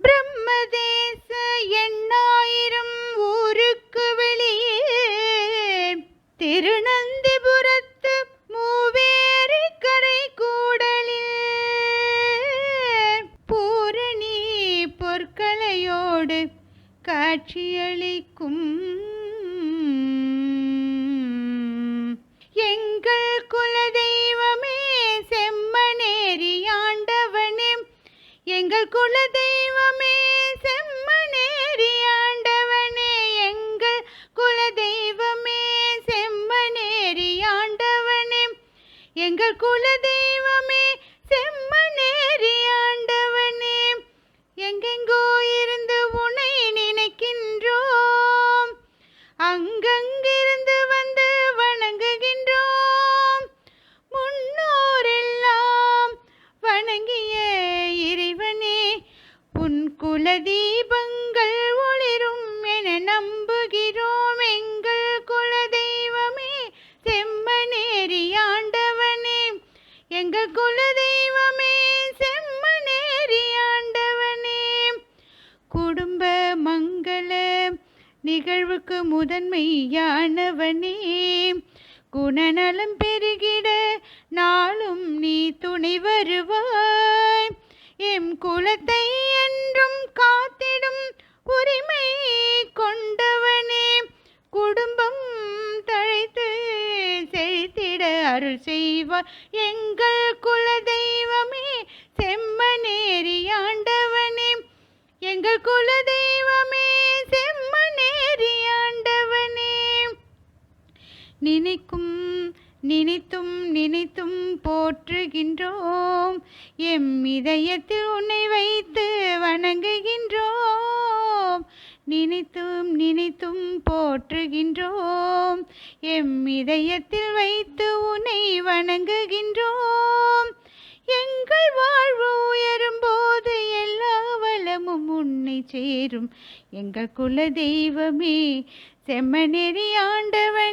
பிரம்மதேச எண்ணாயிரம் ஊருக்கு வெளியே திருநந்திபுரத்து மூவேறு கரை கூடலில் பூரணி பொற்களையோடு காட்சியளிக்கும் எங்கள் குலதெய்வமே செம்மனேரி ஆண்டவனே, எங்கள் குலதெய்வமே செம்மனேரி ஆண்டவனே, எங்கள் குலதெய்வமே செம்மனேரி ஆண்டவனே, எங்கள் குலதெய்வமே செம்மனேரி ஆண்டவனே. எங்கெங்கோ இருந்து உன்னை நினைக்கின்றோம், அங்கங்கிருந்து வந்து வணங்குகின்றோம். முன்னோரெல்லாம் வணங்கிய இறைவனே, உன் குலதீபங்கள் ஒளிரும் என நம்புகிறோம். எங்கள் குலதெய்வமே செம்மனேரி ஆண்டவனே, எங்கள் குலதெய்வமே செம்மனேரி ஆண்டவனே. குடும்ப மங்கள நிகழ்வுக்கு முதன்மையானவனே, குணநலம் பெருகிட நாளும் நீ துணை வருவாய். எம் குலத்தை என்றும் காத்திடும் உரிமை கொண்டவனே, குடும்பம் தழைத்து செழித்திட அருள் செய்வார். எங்கள் குலதெய்வமே செம்மனேரி ஆண்டவனே, எங்கள் குலதெய்வமே செம்மனேரி ஆண்டவனே. நினைக்கும் நினைத்தும் நினைத்தும் போற்றுகின்றோம், எம் இதயத்தில் உன்னை வைத்து வணங்குகின்றோம். நினைத்தும் நினைத்தும் போற்றுகின்றோம், எம் இதயத்தில் வைத்து உன்னை வணங்குகின்றோம். எங்கள் வாழ்வு உயரும் போது எல்லா வளமும் உன்னை சேரும். எங்கள் குலதெய்வமே செம்மனேரி ஆண்டவன்